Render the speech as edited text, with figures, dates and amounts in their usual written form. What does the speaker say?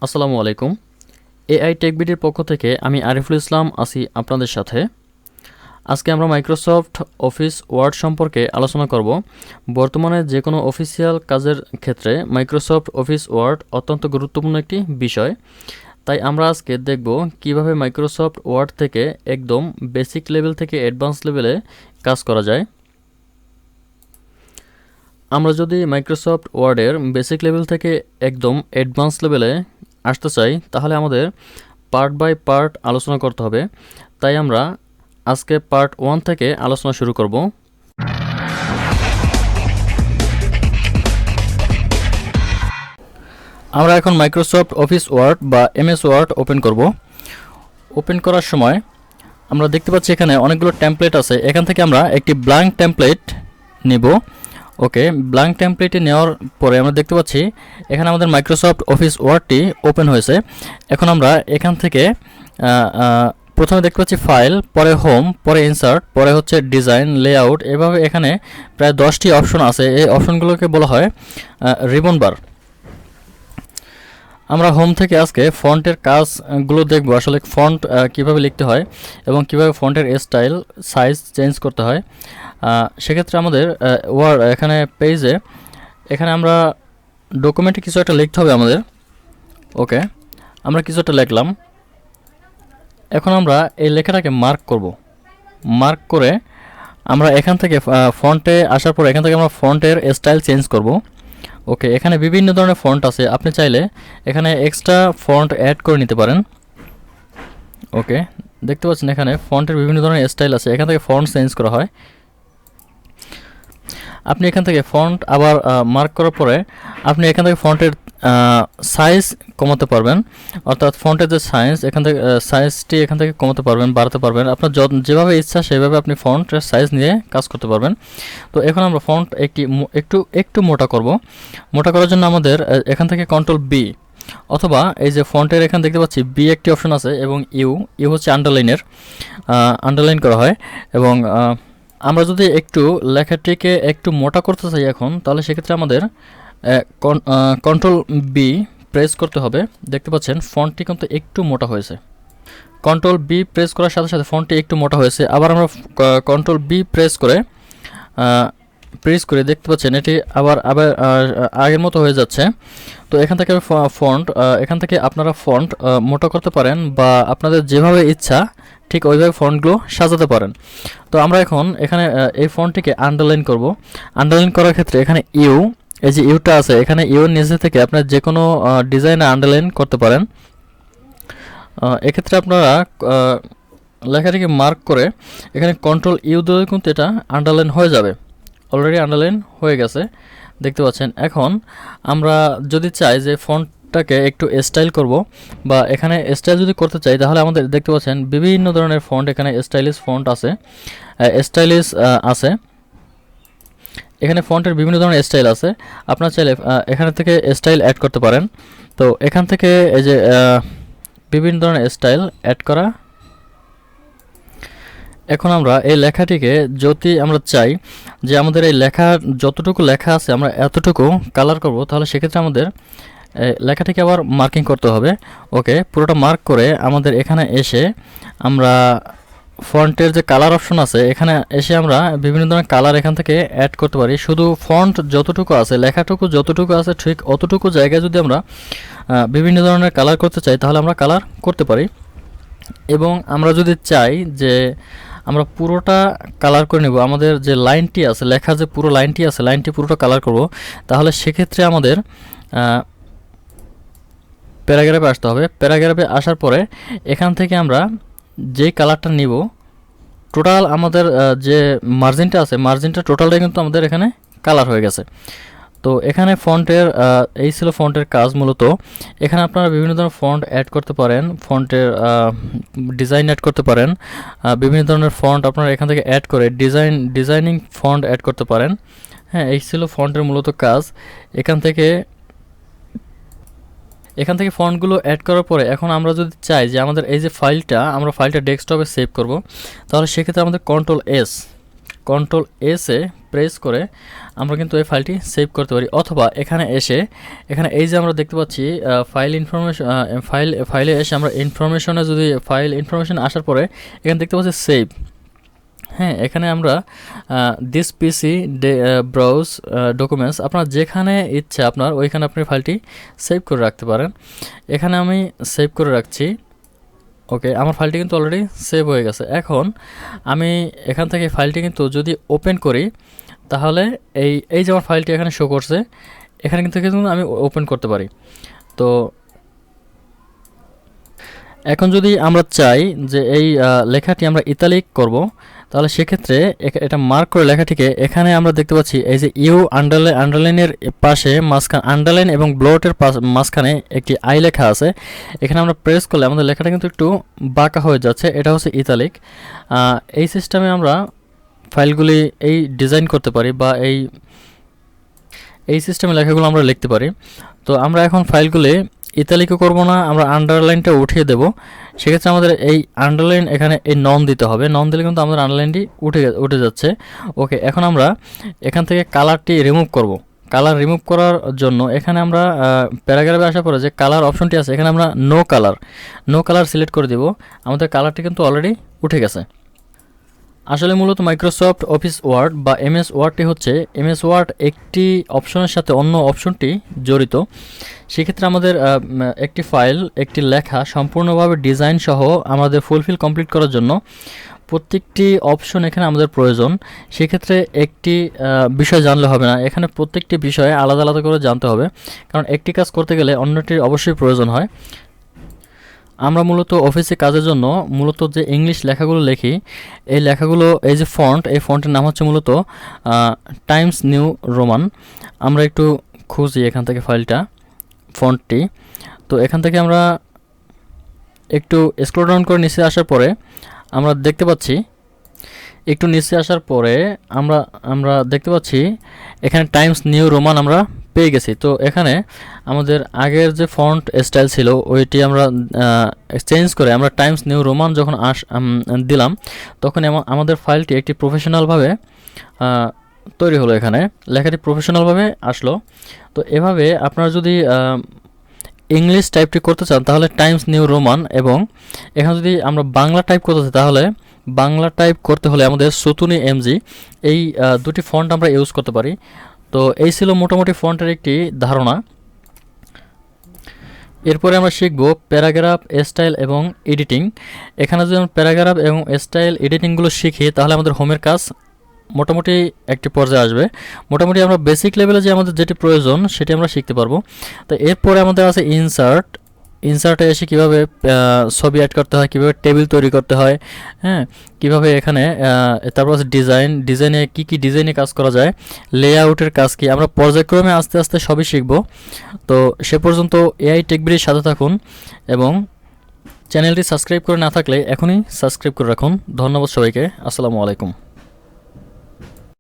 আসসালামু আলাইকুম। AI take বিডির পক্ষ থেকে আমি আরিফুল ইসলাম আছি আপনাদের সাথে। আজকে আমরা মাইক্রোসফট অফিস ওয়ার্ড সম্পর্কে আলোচনা করব। বর্তমানে যে কোনো অফিসিয়াল কাজের ক্ষেত্রে মাইক্রোসফট অফিস ওয়ার্ড অত্যন্ত গুরুত্বপূর্ণ একটি বিষয়। তাই আমরা আজকে দেখব কিভাবে মাইক্রোসফট ওয়ার্ড থেকে একদম বেসিক লেভেল থেকে অ্যাডভান্স লেভেলে কাজ করা যায়। আমরা যদি মাইক্রোসফট ওয়ার্ডের বেসিক লেভেল থেকে একদম অ্যাডভান্স লেভেলে আসতে চাই তাহলে আমাদের পার্ট বাই পার্ট আলোচনা করতে হবে। তাই আমরা আজকে পার্ট 1 থেকে আলোচনা শুরু করব। আমরা এখন মাইক্রোসফট অফিস ওয়ার্ড বা এমএস ওয়ার্ড ওপেন করব। ওপেন করার সময় আমরা দেখতে পাচ্ছি এখানে অনেকগুলো টেমপ্লেট আছে। এখান থেকে আমরা একটি ব্ল্যাঙ্ক টেমপ্লেট নেব। ওকে, ব্ল্যাঙ্ক টেমপ্লেটে নেওয়ার পরে আমরা দেখতে পাচ্ছি এখানে আমাদের মাইক্রোসফট অফিস ওয়ার্ডটি ওপেন হয়েছে। এখন আমরা এখান থেকে প্রথমে দেখতে পাচ্ছি ফাইল, পরে হোম, পরে ইনসার্ট, পরে হচ্ছে ডিজাইন, লেআউট, এভাবে এখানে প্রায় 10টি অপশন আছে। এই অপশনগুলোকে বলা হয় রিবন বার। আমরা হোম থেকে আজকে ফন্টের কাজগুলো দেখব, আসলে ফন্ট কিভাবে লিখতে হয় এবং কিভাবে ফন্টের স্টাইল সাইজ চেঞ্জ করতে হয়। সেক্ষেত্রে আমাদের এখানে পেজে এখানে আমরা ডকুমেন্টে কিছু একটা লিখতে হবে আমাদের। ওকে, আমরা কিছু একটা লিখলাম। এখন আমরা এই লেখাটাকে মার্ক করব। মার্ক করে আমরা এখান থেকে ফন্টে আসার পর এখান থেকে আমরা ফন্টের স্টাইল চেঞ্জ করব। ওকে, এখানে বিভিন্ন ধরনের ফন্ট আছে, আপনি চাইলে এখানে এক্সট্রা ফন্ট অ্যাড করে নিতে পারেন। ওকে, দেখতে পাচ্ছেন এখানে ফন্টের বিভিন্ন ধরনের স্টাইল আছে, এখান থেকে ফন্ট চেঞ্জ করা হয়। আপনি এখান থেকে ফন্ট আবার মার্ক করার পরে আপনি এখান থেকে ফন্টের সাইজ কমাতে পারবেন, অর্থাৎ ফন্টের যে সাইজ এখান থেকে সাইজটি এখান থেকে কমাতে পারবেন, বাড়াতে পারবেন। আপনার যেভাবে ইচ্ছা সেভাবে আপনি ফন্টের সাইজ নিয়ে কাজ করতে পারবেন। তো এখন আমরা ফন্ট একটু মোটা করব। মোটা করার জন্য আমাদের এখান থেকে কন্ট্রোল বি, অথবা এই যে ফন্টের এখানে দেখতে পাচ্ছি বি একটি অপশন আছে এবং ইউ হচ্ছে আন্ডারলাইন করা হয়। এবং আমরা যদি একটু লেখাটিকে একটু মোটা করতে চাই এখন, তাহলে সেক্ষেত্রে আমাদের কন্ট্রোল বি প্রেস করতে হবে। দেখতে পাচ্ছেন ফন্টটি কিন্তু একটু মোটা হয়েছে। কন্ট্রোল বি প্রেস করার সাথে সাথে ফন্টটি একটু মোটা হয়েছে। আবার আমরা কন্ট্রোল বি প্রেস করে দেখতে পাচ্ছেন এটি আবার আগের মতো হয়ে যাচ্ছে। তো এখান থেকে এখান থেকে আপনারা ফন্ট মোটা করতে পারেন বা আপনাদের যেভাবে ইচ্ছা ঠিক ওইভাবে ফন্টগুলো সাজাতে পারেন। তো আমরা এখন এখানে এই ফন্টটিকে আন্ডারলাইন করব। আন্ডারলাইন করার ক্ষেত্রে এখানে এই যে ইউটা আছে, এখানে ইউর নিচে থেকে আপনার যে কোনো ডিজাইনে আন্ডারলাইন করতে পারেন। এক্ষেত্রে আপনারা লেখাটিকে মার্ক করে এখানে কন্ট্রোল ইউ দিলে কিন্তু এটা আন্ডারলাইন হয়ে যাবে। অলরেডি আন্ডারলাইন হয়ে গেছে, দেখতে পাচ্ছেন। এখন আমরা যদি চাই যে ফন্টটাকে একটু স্টাইল করব বা এখানে স্টাইল যদি করতে চাই, তাহলে আমাদের দেখতে পাচ্ছেন বিভিন্ন ধরনের ফন্ট, এখানে স্টাইলিশ ফন্ট আছে, এখানে ফন্টের বিভিন্ন ধরনের স্টাইল আছে। আপনারা চাইলে এখানে থেকে স্টাইল অ্যাড করতে পারেন। তো এখান থেকে এই যে বিভিন্ন ধরনের স্টাইল অ্যাড করা। এখন আমরা এই লেখাটিকে যদি আমরা চাই যে আমাদের এই যতটুকু লেখা আছে আমরা এতটুকু কালার করব, তাহলে সেক্ষেত্রে আমাদের লেখাটিকে আবার মার্কিং করতে হবে। ওকে, পুরোটা মার্ক করে আমাদের এখানে এসে আমরা ফন্টের যে কালার অপশন আছে এখানে এসে আমরা বিভিন্ন ধরনের কালার এখান থেকে অ্যাড করতে পারি। শুধু ফন্ট যতটুকু আছে, লেখাটুকু যতটুকু আছে ঠিক অতটুকু জায়গায় যদি আমরা বিভিন্ন ধরনের কালার করতে চাই তাহলে আমরা কালার করতে পারি। এবং আমরা যদি চাই যে আমরা পুরোটা কালার করে নেব, আমাদের যে লাইনটি আছে, লেখা যে পুরো লাইনটি আছে, লাইনটি পুরোটা কালার করব, তাহলে সেক্ষেত্রে আমাদের প্যারাগ্রাফে আসতে হবে। প্যারাগ্রাফে আসার পরে এখান থেকে আমরা যেই কালারটা নিব, টোটাল আমাদের যে মার্জিনটা আছে, মার্জিনটা টোটালটাই কিন্তু আমাদের এখানে কালার হয়ে গেছে। তো এখানে ফন্টের এই ছিল ফন্টের কাজ মূলত। এখানে আপনারা বিভিন্ন ধরনের ফন্ট অ্যাড করতে পারেন, ফন্টের ডিজাইন অ্যাড করতে পারেন, বিভিন্ন ধরনের ফন্ট আপনারা এখান থেকে অ্যাড করে ডিজাইনিং ফন্ট অ্যাড করতে পারেন। হ্যাঁ, এই ছিল ফন্টের মূলত কাজ। এখান থেকে ফন্টগুলো অ্যাড করার পরে এখন আমরা যদি চাই যে আমাদের এই যে ফাইলটা ডেস্কটপে সেভ করব, তাহলে সেক্ষেত্রে আমাদের কন্ট্রোল এস এ প্রেস করে আমরা কিন্তু এই ফাইলটি সেভ করতে পারি, অথবা এখানে এসে এখানে এই যে আমরা দেখতে পাচ্ছি ফাইল ইনফরমেশন, ফাইলে এসে আমরা ইনফরমেশনে যদি ফাইল ইনফরমেশন আসার পরে এখানে দেখতে পাচ্ছি সেভ। হ্যাঁ, এখানে আমরা দিস পিসি ব্রাউজ ডকুমেন্টস, আপনার যেখানে ইচ্ছা আপনার ওইখানে আপনি ফাইলটি সেভ করে রাখতে পারেন। এখানে আমি সেভ করে রাখছি। ওকে, আমার ফাইলটি কিন্তু অলরেডি সেভ হয়ে গেছে। এখন আমি এখান থেকে ফাইলটি কিন্তু যদি ওপেন করি তাহলে এই যে আমার ফাইলটি এখানে শো করছে, এখানে কিন্তু আমি ওপেন করতে পারি। তো এখন যদি আমরা চাই যে এই লেখাটি আমরা ইতালিক করব, তাহলে সেক্ষেত্রে এটা মার্ক করে লেখাটিকে এখানে আমরা দেখতে পাচ্ছি এই যে ইউ আন্ডারলাইনের পাশে মাঝখানে আন্ডারলাইন এবং ব্লটের মাঝখানে একটি আই লেখা আছে। এখানে আমরা প্রেস করলে আমাদের লেখাটা কিন্তু একটু বাঁকা হয়ে যাচ্ছে, এটা হচ্ছে ইতালিক। এই সিস্টেমে আমরা ফাইলগুলি এই ডিজাইন করতে পারি বা এই সিস্টেমে লেখাগুলো আমরা লিখতে পারি। তো আমরা এখন ফাইলগুলি ইতালিকও করব না, আমরা আন্ডারলাইনটা উঠিয়ে দেব। সেক্ষেত্রে আমাদের এই আন্ডারলাইন এখানে এই নন দিতে হবে, নন দিলে কিন্তু আমাদের আন্ডারলাইনটি উঠে যাচ্ছে। ওকে, এখন আমরা এখান থেকে কালারটি রিমুভ করব। কালার রিমুভ করার জন্য এখানে আমরা প্যারাগ্রাফে আসার পরে যে কালার অপশনটি আছে এখানে আমরা নো কালার সিলেক্ট করে দেব। আমাদের কালারটি কিন্তু অলরেডি উঠে গেছে। আসলে মূলত মাইক্রোসফট অফিস ওয়ার্ড বা এমএস ওয়ার্ডটি হচ্ছে এমএস ওয়ার্ড একটি অপশনের সাথে অন্য অপশনটি জড়িত। সেক্ষেত্রে আমাদের একটি ফাইল, একটি লেখা সম্পূর্ণভাবে ডিজাইন সহ আমাদের ফুলফিল কমপ্লিট করার জন্য প্রত্যেকটি অপশন এখানে আমাদের প্রয়োজন। সেক্ষেত্রে একটি বিষয় জানলে হবে না, এখানে প্রত্যেকটি বিষয়ে আলাদা আলাদা করে জানতে হবে, কারণ একটি কাজ করতে গেলে অন্যটির অবশ্যই প্রয়োজন হয়। আমরা মূলত অফিসে কাজের জন্য মূলত যে ইংলিশ লেখাগুলো লিখি, এই লেখাগুলো এই যে ফন্ট, এই ফন্টের নাম হচ্ছে মূলত টাইমস নিউ রোমান। আমরা একটু খুঁজি এখান থেকে ফাইলটা, ফন্টটি। তো এখান থেকে আমরা একটু স্ক্রল ডাউন করে নিচে আসার পরে আমরা দেখতে পাচ্ছি, একটু নিচে আসার পরে আমরা দেখতে পাচ্ছি এখানে টাইমস নিউ রোমান আমরা পেয়ে গেছি। তো এখানে আমাদের আগের যে ফন্ট স্টাইল ছিল ওইটি আমরা চেঞ্জ করে আমরা টাইমস নিউ রোমান যখন দিলাম, তখন আমাদের ফাইলটি একটি প্রফেশনালভাবে তৈরি হলো। এখানে লেখাটি প্রফেশনালভাবে আসলো। তো এভাবে আপনারা যদি ইংলিশ টাইপটি করতে চান তাহলে টাইমস নিউ রোমান, এবং এখানে যদি আমরা বাংলা টাইপ করতে চাই তাহলে বাংলা টাইপ করতে হলে আমাদের সুতুনি এমজি, এই দুটি ফন্ট আমরা ইউজ করতে পারি। তো এই ছিল মোটামুটি ফন্টের একটি ধারণা। এরপরে আমরা শিখব প্যারাগ্রাফ, স্টাইল এবং এডিটিং। এখানে যদি আমরা প্যারাগ্রাফ এবং স্টাইল এডিটিংগুলো শিখি তাহলে আমাদের হোমের কাজ মোটামুটি একটি পর্যায়ে আসবে। মোটামুটি আমরা বেসিক লেভেলে যে আমাদের যেটি প্রয়োজন সেটি আমরা শিখতে পারবো। তো এরপরে আমাদের আছে ইনসার্টে এসে কীভাবে ছবি অ্যাড করতে হয়, কীভাবে টেবিল তৈরি করতে হয়, হ্যাঁ, কীভাবে এখানে তারপর আছে ডিজাইনে কী ডিজাইনে কাজ করা যায়, লেআউটের কাজ কী, আমরা পর্যায়ক্রমে আস্তে আস্তে সবই শিখব। তো সে পর্যন্ত এআই টেকবিডির সাথে থাকুন এবং চ্যানেলটি সাবস্ক্রাইব করে না থাকলে এখনই সাবস্ক্রাইব করে রাখুন। ধন্যবাদ সবাইকে। আসসালামু আলাইকুম।